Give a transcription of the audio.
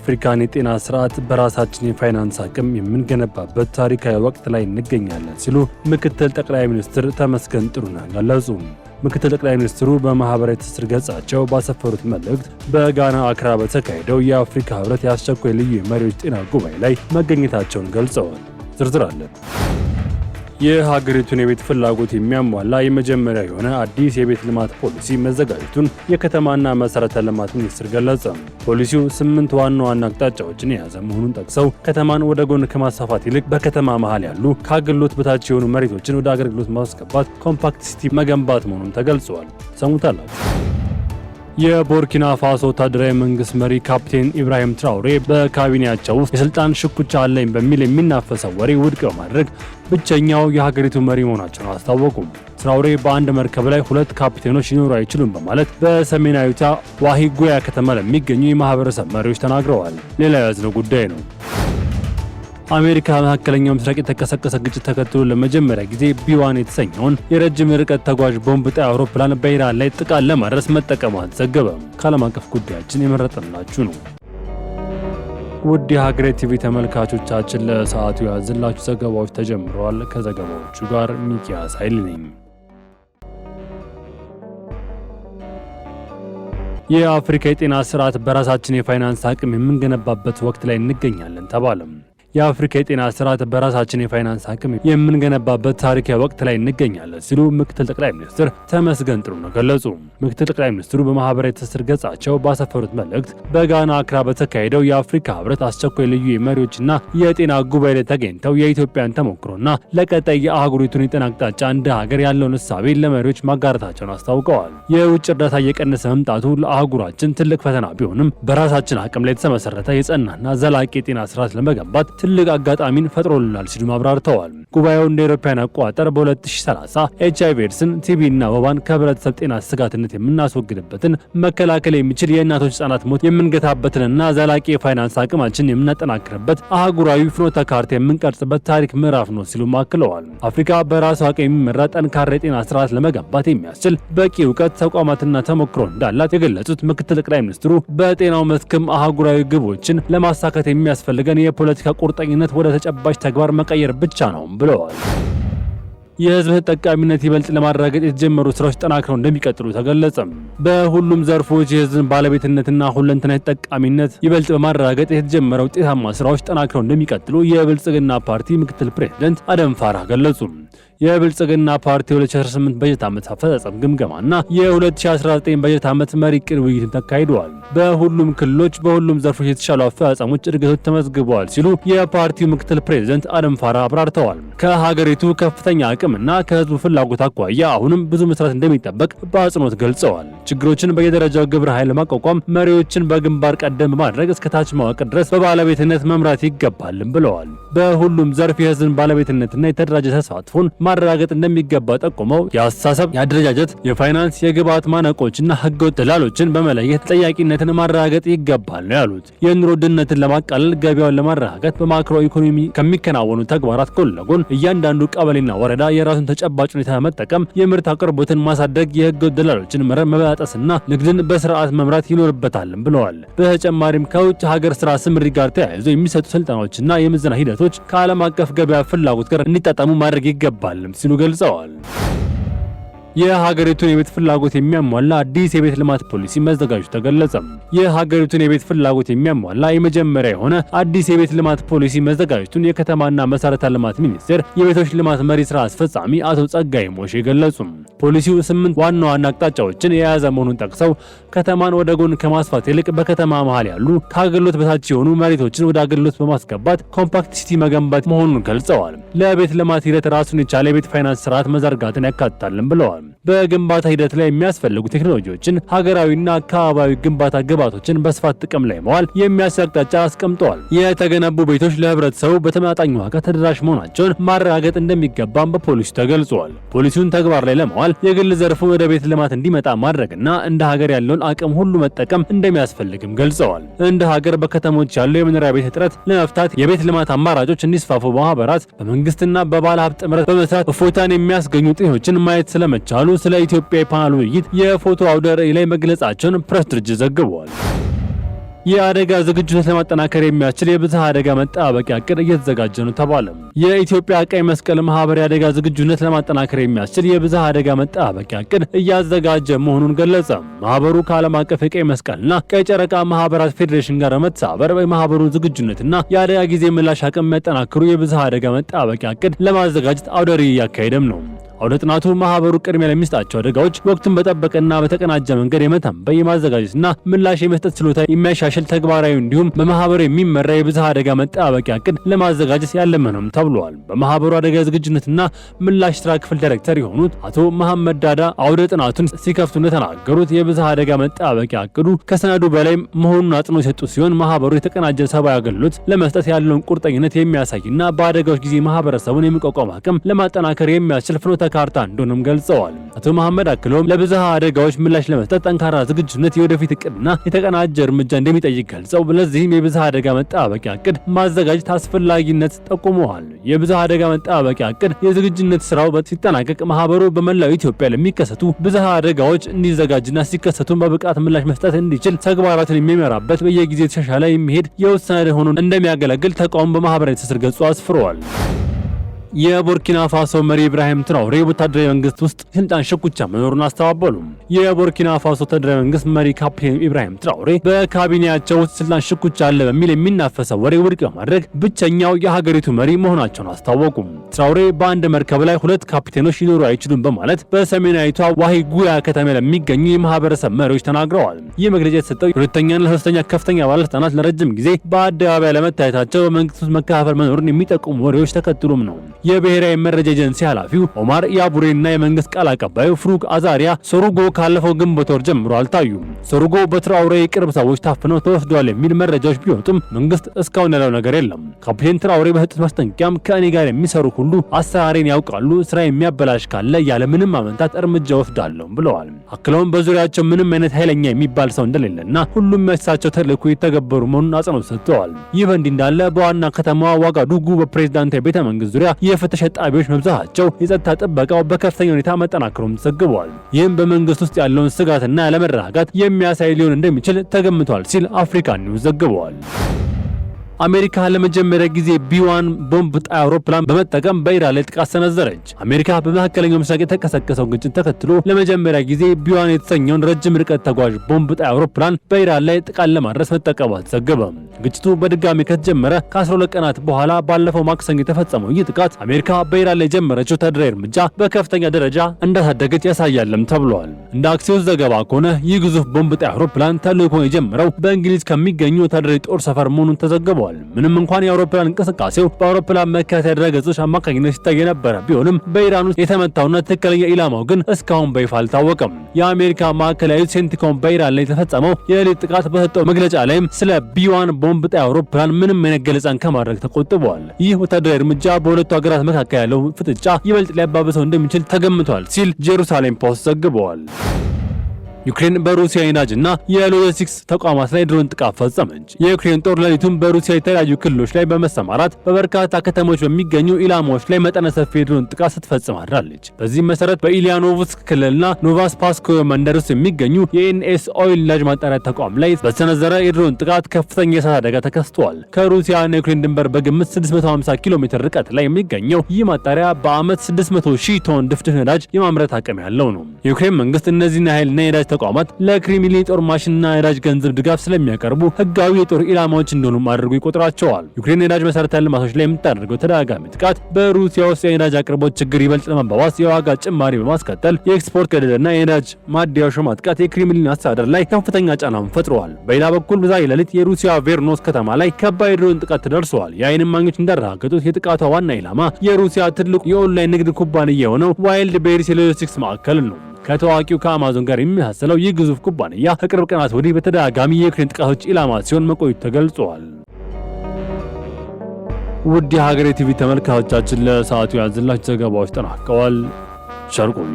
የአፍሪካን የጤና ስርዓት በራሳችን የፋይናንስ አቅም የምንገነባበት ታሪካዊ ወቅት ላይ እንገኛለን ሲሉ ምክትል ጠቅላይ ሚኒስትር ተመስገን ጥሩነህ ገለጹ። ምክትል ጠቅላይ ሚኒስትሩ በማህበራዊ ትስስር ገጻቸው ባሰፈሩት መልእክት በጋና አክራ በተካሄደው የአፍሪካ ህብረት የአስቸኳይ ልዩ የመሪዎች ጤና ጉባኤ ላይ መገኘታቸውን ገልጸዋል። ዝርዝር አለ። የሀገሪቱን የቤት ፍላጎት የሚያሟላ የመጀመሪያ የሆነ አዲስ የቤት ልማት ፖሊሲ መዘጋጀቱን የከተማና መሰረተ ልማት ሚኒስቴር ገለጸ። ፖሊሲው 8 ዋና አቅጣጫዎችን የያዘ መሆኑን ጠቅሰው ከተማን ወደ ጎን ከማስፋፋት ይልቅ በከተማ መሃል ያሉ ከአገልግሎት በታች የሆኑ መሬቶችን ወደ አገልግሎት ማስገባት ኮምፓክት ሲቲ መገንባት መሆኑን ተገልጿል። ሰሙታላችሁ። የቡርኪና ፋሶ ወታደራዊ መንግስት መሪ ካፕቴን ኢብራሂም ትራውሬ በካቢኔያቸው ውስጥ የስልጣን ሽኩቻ አለኝ በሚል የሚናፈሰው ወሬ ውድቅ በማድረግ ብቸኛው የሀገሪቱ መሪ መሆናቸውን አስታወቁ። ትራውሬ በአንድ መርከብ ላይ 2 ካፕቴኖች ሊኖሩ አይችሉም በማለት በሰሜናዊቷ ዋሂጉያ ከተማ ለሚገኙ የማህበረሰብ መሪዎች ተናግረዋል። ሌላ የያዝነው ጉዳይ ነው። አሜሪካ በመካከለኛው ምስራቅ የተቀሰቀሰ ግጭት ተከትሎ ለመጀመሪያ ጊዜ ቢ1 የተሰኘውን የረጅም ርቀት ተጓዥ ቦምብ ጣይ አውሮፕላን በኢራን ላይ ጥቃት ለማድረስ መጠቀሟ ተዘገበ። ከዓለም አቀፍ ጉዳያችን የመረጥንላችሁ ነው። ውድ የሀገሬ ቲቪ ተመልካቾቻችን ለሰዓቱ ያዝንላችሁ ዘገባዎች ተጀምረዋል። ከዘገባዎቹ ጋር ሚኪያስ ኃይል ነኝ። የአፍሪካ የጤና ስርዓት በራሳችን የፋይናንስ አቅም የምንገነባበት ወቅት ላይ እንገኛለን ተባለም። የአፍሪካ የጤና ስርዓት በራሳችን የፋይናንስ አቅም የምንገነባበት ታሪካዊ ወቅት ላይ እንገኛለን ሲሉ ምክትል ጠቅላይ ሚኒስትር ተመስገን ጥሩነህ ገለጹ። ምክትል ጠቅላይ ሚኒስትሩ በማህበራዊ ትስስር ገጻቸው ባሰፈሩት መልእክት በጋና አክራ በተካሄደው የአፍሪካ ህብረት አስቸኳይ ልዩ የመሪዎችና የጤና ጉባኤ ላይ ተገኝተው የኢትዮጵያን ተሞክሮና ለቀጣይ የአህጉሪቱን የጤና አቅጣጫ እንደ ሀገር ያለውን እሳቤ ለመሪዎች ማጋራታቸውን አስታውቀዋል። የውጭ እርዳታ እየቀነሰ መምጣቱ ለአህጉራችን ትልቅ ፈተና ቢሆንም በራሳችን አቅም ላይ የተመሰረተ የጸናና ዘላቂ የጤና ስርዓት ለመገንባት ትልቅ አጋጣሚን ፈጥሮልናል ሲሉ አብራርተዋል። ጉባኤው እንደ አውሮፓውያን አቆጣጠር በ2030 ኤችአይቪ ኤድስን፣ ቲቢ እና ወባን ከህብረተሰብ ጤና ስጋትነት የምናስወግድበትን መከላከል የሚችል የእናቶች ህጻናት ሞት የምንገታበትንና ዘላቂ የፋይናንስ አቅማችን የምናጠናክርበት አህጉራዊ ፍኖተ ካርታ የምንቀርጽበት ታሪክ ምዕራፍ ነው ሲሉ አክለዋል። አፍሪካ በራሷ አቅም የሚመራ ጠንካራ የጤና ስርዓት ለመገንባት የሚያስችል በቂ እውቀት፣ ተቋማትና ተሞክሮ እንዳላት የገለጹት ምክትል ጠቅላይ ሚኒስትሩ በጤናው መስክም አህጉራዊ ግቦችን ለማሳካት የሚያስፈልገን የፖለቲካ ቁርጠኝነት ወደ ተጨባጭ ተግባር መቀየር ብቻ ነው ብለዋል። የህዝብ ተጠቃሚነት ይበልጥ ለማረጋገጥ የተጀመሩ ስራዎች ጠናክረው እንደሚቀጥሉ ተገለጸ። በሁሉም ዘርፎች የህዝብን ባለቤትነትና ሁለንተናዊ ተጠቃሚነት ይበልጥ በማረጋገጥ የተጀመሩ ውጤታማ ስራዎች ጠናክረው እንደሚቀጥሉ የብልጽግና ፓርቲ ምክትል ፕሬዝዳንት አደም ፋራህ ገለጹ። የብልጽግና ፓርቲ 2018 በጀት ዓመት አፈጻጸም ግምገማና የ2019 በጀት ዓመት መሪ ዕቅድ ውይይት ተካሂደዋል። በሁሉም ክልሎች በሁሉም ዘርፎች የተሻሉ አፈጻጸሞች እድገቶች ተመዝግበዋል ሲሉ የፓርቲው ምክትል ፕሬዝዳንት አደም ፋራህ አብራርተዋል። ከሀገሪቱ ከፍተኛ አቅምና ከህዝቡ ፍላጎት አኳያ አሁንም ብዙ መስራት እንደሚጠበቅ በአጽንኦት ገልጸዋል። ችግሮችን በየደረጃው ግብረ ኃይል ለማቋቋም መሪዎችን በግንባር ቀደም በማድረግ እስከ ታች መዋቅር ድረስ በባለቤትነት መምራት ይገባልም ብለዋል። በሁሉም ዘርፍ የህዝብን ባለቤትነትና የተደራጀ ተሳትፎን ማረጋገጥ እንደሚገባ ጠቁመው የአስተሳሰብ፣ የአደረጃጀት፣ የፋይናንስ፣ የግብዓት ማነቆችና ህገወጥ ደላሎችን በመለየት ተጠያቂነትን ማረጋገጥ ይገባል ነው ያሉት። የኑሮ ውድነትን ለማቃለል ገበያውን ለማረጋጋት በማክሮ ኢኮኖሚ ከሚከናወኑ ተግባራት ጎን ለጎን እያንዳንዱ ቀበሌና ወረዳ የራሱን ተጨባጭ ሁኔታ መጠቀም የምርት አቅርቦትን ማሳደግ፣ የህገወጥ ደላሎችን መረብ መበጣጠስና ንግድን በስርዓት መምራት ይኖርበታልም ብለዋል። በተጨማሪም ከውጭ ሀገር ስራ ስምሪት ጋር ተያይዞ የሚሰጡ ስልጠናዎችና የምዘና ሂደቶች ከዓለም አቀፍ ገበያ ፍላጎት ጋር እንዲጣጣሙ ማድረግ ይገባል ሲሉ ገልጸዋል። የሀገሪቱን የቤት ፍላጎት የሚያሟላ አዲስ የቤት ልማት ፖሊሲ መዘጋጀቱ ተገለጸ። የሀገሪቱን የቤት ፍላጎት የሚያሟላ የመጀመሪያ የሆነ አዲስ የቤት ልማት ፖሊሲ መዘጋጀቱን የከተማና መሰረተ ልማት ሚኒስቴር የቤቶች ልማት መሪ ስራ አስፈጻሚ አቶ ጸጋይ ሞሼ ገለጹ። ፖሊሲው 8 ዋና አቅጣጫዎችን የያዘ መሆኑን ጠቅሰው ከተማን ወደ ጎን ከማስፋት ይልቅ በከተማ መሃል ያሉ ከአገልግሎት በታች የሆኑ መሬቶችን ወደ አገልግሎት በማስገባት ኮምፓክት ሲቲ መገንባት መሆኑን ገልጸዋል። ለቤት ልማት ሂደት ራሱን የቻለ የቤት ፋይናንስ ስርዓት መዘርጋትን ያካትታልም ብለዋል። በግንባታ ሂደት ላይ የሚያስፈልጉ ቴክኖሎጂዎችን፣ ሀገራዊና አካባቢያዊ ግንባታ ግብዓቶችን በስፋት ጥቅም ላይ መዋል የሚያስችል አቅጣጫ አስቀምጠዋል። የተገነቡ ቤቶች ለህብረተሰቡ በተመጣጣኝ ዋጋ ተደራሽ መሆናቸውን ማረጋገጥ እንደሚገባም በፖሊሲው ተገልጿል። ፖሊሲውን ተግባር ላይ ለማዋል የግል ዘርፉ ወደ ቤት ልማት እንዲመጣ ማድረግና እንደ ሀገር ያለውን አቅም ሁሉ መጠቀም እንደሚያስፈልግም ገልጸዋል። እንደ ሀገር በከተሞች ያለው የመኖሪያ ቤት እጥረት ለመፍታት የቤት ልማት አማራጮች እንዲስፋፉ በማህበራት በመንግስትና በባለ ሀብት ጥምረት በመስራት እፎይታን የሚያስገኙ ውጤቶችን ማየት ስለመቻሉ ስለ ኢትዮጵያ የፓናል ውይይት የፎቶ አውደ ርዕይ ላይ መግለጻቸውን ፕሬስ ድርጅት ዘግቧል። የአደጋ ዝግጁነት ለማጠናከር የሚያስችል የብዝሃ አደጋ መጠባበቂያ እቅድ እየተዘጋጀ ነው ተባለ። የኢትዮጵያ ቀይ መስቀል ማህበር የአደጋ ዝግጁነት ለማጠናከር የሚያስችል የብዝሃ አደጋ መጠባበቂያ እቅድ እያዘጋጀ መሆኑን ገለጸ። ማህበሩ ከዓለም አቀፍ የቀይ መስቀልና ቀይ ጨረቃ ማህበራት ፌዴሬሽን ጋር በመተባበር የማህበሩን ዝግጁነትና የአደጋ ጊዜ ምላሽ አቅም የሚያጠናክሩ የብዝሃ አደጋ መጠባበቂያ እቅድ ለማዘጋጀት አውደ ርዕይ እያካሄደም ነው። አውደ ጥናቱ ማህበሩ ቅድሚያ ለሚሰጣቸው አደጋዎች ወቅቱን በጠበቀና በተቀናጀ መንገድ የመተንበይ የማዘጋጀትና ምላሽ የመስጠት ችሎታ የሚያሻሽል ተግባራዊ እንዲሁም በማህበሩ የሚመራ የብዝሃ አደጋ መጠባበቂያ እቅድ ለማዘጋጀት ያለመ ነው ተብሏል። በማህበሩ አደጋ ዝግጁነትና ምላሽ ስራ ክፍል ዳይሬክተር የሆኑት አቶ መሐመድ ዳዳ አውደ ጥናቱን ሲከፍቱ እንደተናገሩት የብዝሃ አደጋ መጠባበቂያ እቅዱ ከሰነዱ በላይ መሆኑን አጽንኦት የሰጡ ሲሆን ማህበሩ የተቀናጀ ሰብአዊ አገልግሎት ለመስጠት ያለውን ቁርጠኝነት የሚያሳይና በአደጋዎች ጊዜ ማህበረሰቡን የሚቋቋም አቅም ለማጠናከር የሚያስችል ፍኖተ ካርታ እንደሆነም ገልጸዋል። አቶ መሐመድ አክለውም ለብዝሃ አደጋዎች ምላሽ ለመስጠት ጠንካራ ዝግጁነት የወደፊት እቅድና የተቀናጀ እርምጃ እንደሚጠይቅ ገልጸው ለዚህም የብዝሃ አደጋ መጠባበቂያ እቅድ ማዘጋጀት አስፈላጊነት ጠቁመዋል። የብዝሃ አደጋ መጠባበቂያ እቅድ የዝግጁነት ስራው ሲጠናቀቅ ማህበሩ በመላው ኢትዮጵያ ለሚከሰቱ ብዝሃ አደጋዎች እንዲዘጋጅና ሲከሰቱን በብቃት ምላሽ መስጠት እንዲችል ተግባራትን የሚመራበት በየጊዜው የተሻሻለ የሚሄድ የውሳኔ ሆኖ እንደሚያገለግል ተቋሙ በማህበራዊ ትስስር ገጹ አስፍረዋል። የቡርኪና ፋሶ መሪ ኢብራሂም ትራኦሬ ወታደራዊ መንግስት ውስጥ ስልጣን ሽኩቻ መኖሩን አስተባበሉ። የቡርኪና ፋሶ ወታደራዊ መንግስት መሪ ካፕቴን ኢብራሂም ትራኦሬ በካቢኔያቸው ውስጥ ስልጣን ሽኩቻ አለ በሚል የሚናፈሰው ወሬ ውድቅ በማድረግ ብቸኛው የሀገሪቱ መሪ መሆናቸውን አስታወቁ። ትራኦሬ በአንድ መርከብ ላይ 2 ካፒቴኖች ሊኖሩ አይችሉም በማለት በሰሜናዊቷ ዋሂጉያ ከተማ ለሚገኙ የማህበረሰብ መሪዎች ተናግረዋል። ይህ መግለጫ የተሰጠው የሁለተኛና ሶስተኛ ከፍተኛ ባለስልጣናት ለረጅም ጊዜ በአደባባይ ለመታየታቸው በመንግስት ውስጥ መከፋፈል መኖሩን የሚጠቁሙ ወሬዎች ተከትሎም ነው። የብሔራዊ መረጃ ኤጀንሲ ኃላፊው ኦማር ያቡሬና የመንግስት ቃል አቀባዩ ፍሩክ አዛሪያ ሶሩጎ ካለፈው ግንቦት ወር ጀምሮ አልታዩም። ሶሩጎ በትራኦሬ የቅርብ ሰዎች ታፍነው ተወስደዋል የሚል መረጃዎች ቢወጡም መንግስት እስካሁን ያለው ነገር የለም። ካፕቴን ትራኦሬ በሰጡት ማስጠንቀቂያም ከእኔ ጋር የሚሰሩ ሁሉ አሰራሬን ያውቃሉ፣ ስራ የሚያበላሽ ካለ ያለምንም አመንታት እርምጃ ወስዳለሁ ብለዋል። አክለውም በዙሪያቸው ምንም አይነት ኃይለኛ የሚባል ሰው እንደሌለና ሁሉም የእሳቸው ተልዕኮ የተገበሩ መሆኑን አጽንኦት ሰጥተዋል። ይህ በእንዲህ እንዳለ በዋና ከተማዋ ዋጋዱጉ በፕሬዝዳንታዊ ቤተ መንግስት ዙሪያ የፍተሻ ጣቢያዎች መብዛታቸው የጸጥታ ጥበቃው በከፍተኛ ሁኔታ መጠናከሩም ተዘግቧል። ይህም በመንግስት ውስጥ ያለውን ስጋትና ያለመረጋጋት የሚያሳይ ሊሆን እንደሚችል ተገምቷል ሲል አፍሪካ ኒውስ ዘግቧል። አሜሪካ ለመጀመሪያ ጊዜ ቢ1 ቦምብ ጣይ አውሮፕላን በመጠቀም በኢራን ላይ ጥቃት ሰነዘረች። አሜሪካ በመካከለኛው ምስራቅ የተቀሰቀሰው ግጭት ተከትሎ ለመጀመሪያ ጊዜ ቢ1 የተሰኘውን ረጅም ርቀት ተጓዥ ቦምብ ጣይ አውሮፕላን በኢራን ላይ ጥቃት ለማድረስ መጠቀሟ ተዘገበ። ግጭቱ በድጋሚ ከተጀመረ ከ12 ቀናት በኋላ ባለፈው ማክሰኞ የተፈጸመው ይህ ጥቃት አሜሪካ በኢራን ላይ የጀመረችው ወታደራዊ እርምጃ በከፍተኛ ደረጃ እንዳሳደገች ያሳያልም ተብሏል። እንደ አክሲዮስ ዘገባ ከሆነ ይህ ግዙፍ ቦምብ ጣይ አውሮፕላን ተልዕኮውን የጀመረው በእንግሊዝ ከሚገኙ ወታደራዊ ጦር ሰፈር መሆኑን ተዘግቧል። ምንም እንኳን የአውሮፕላን እንቅስቃሴው በአውሮፕላን መከታተያ ድረገጾች አማካኝነት ሲታይ የነበረ ቢሆንም በኢራን ውስጥ የተመታውና ትክክለኛ ኢላማው ግን እስካሁን በይፋ አልታወቀም። የአሜሪካ ማዕከላዊ ሴንቲኮም በኢራን ላይ የተፈጸመው የሌሊት ጥቃት በሰጠው መግለጫ ላይም ስለ ቢ1 ቦምብ ጣይ አውሮፕላን ምንም አይነት ገለጻን ከማድረግ ተቆጥቧል። ይህ ወታደራዊ እርምጃ በሁለቱ ሀገራት መካከል ያለው ፍጥጫ ይበልጥ ሊያባብሰው እንደሚችል ተገምቷል ሲል ጄሩሳሌም ፖስት ዘግቧል። ዩክሬን በሩሲያ የነዳጅና የሎጂስቲክስ ተቋማት ላይ ድሮን ጥቃት ፈጸመች። የዩክሬን ጦር ሌሊቱን በሩሲያ የተለያዩ ክልሎች ላይ በመሰማራት በበርካታ ከተሞች በሚገኙ ኢላማዎች ላይ መጠነ ሰፊ የድሮን ጥቃት ስትፈጽም አድራለች። በዚህም መሰረት በኢሊያኖቭስክ ክልልና ኖቫስፓስኮ መንደር ውስጥ የሚገኙ የኤንኤስ ኦይል ነዳጅ ማጣሪያ ተቋም ላይ በተሰነዘረ የድሮን ጥቃት ከፍተኛ የእሳት አደጋ ተከስቷል። ከሩሲያና ዩክሬን ድንበር በግምት 650 ኪሎ ሜትር ርቀት ላይ የሚገኘው ይህ ማጣሪያ በዓመት 600,000 ቶን ድፍድፍ ነዳጅ የማምረት አቅም ያለው ነው። የዩክሬን መንግስት እነዚህን ኃይልና የነዳጅ ተቋማት ለክሬምሊን ጦር ማሽንና የነዳጅ ገንዘብ ድጋፍ ስለሚያቀርቡ ህጋዊ የጦር ኢላማዎች እንደሆኑ አድርጎ ይቆጥራቸዋል። ዩክሬን የነዳጅ መሰረተ ልማቶች ላይ የምታደርገው ተደጋጋሚ ጥቃት በሩሲያ ውስጥ የነዳጅ አቅርቦት ችግር ይበልጥ ለማባባስ የዋጋ ጭማሪ በማስከተል የኤክስፖርት ገደልና የነዳጅ ማደያዎች ማጥቃት የክሬምሊን አስተዳደር ላይ ከፍተኛ ጫናም ፈጥረዋል። በሌላ በኩል ዛሬ ሌሊት የሩሲያ ቬርኖስ ከተማ ላይ ከባድ የድሮን ጥቃት ተደርሷል። የዓይን እማኞች እንዳረጋገጡት የጥቃቷ ዋና ኢላማ የሩሲያ ትልቁ የኦንላይን ንግድ ኩባንያ የሆነው ዋይልድ ቤሪስ የሎጂስቲክስ ማዕከል ነው። ከታዋቂው ከአማዞን ጋር የሚመሳሰለው ይህ ግዙፍ ኩባንያ ከቅርብ ቀናት ወዲህ በተደጋጋሚ የዩክሬን ጥቃቶች ኢላማ ሲሆን መቆየቱ ተገልጿል። ውድ የሀገሬ ቲቪ ተመልካቾቻችን ለሰዓቱ ያዝላችሁ ዘገባዎች ተጠናቀዋል። ቸር ቆዩ።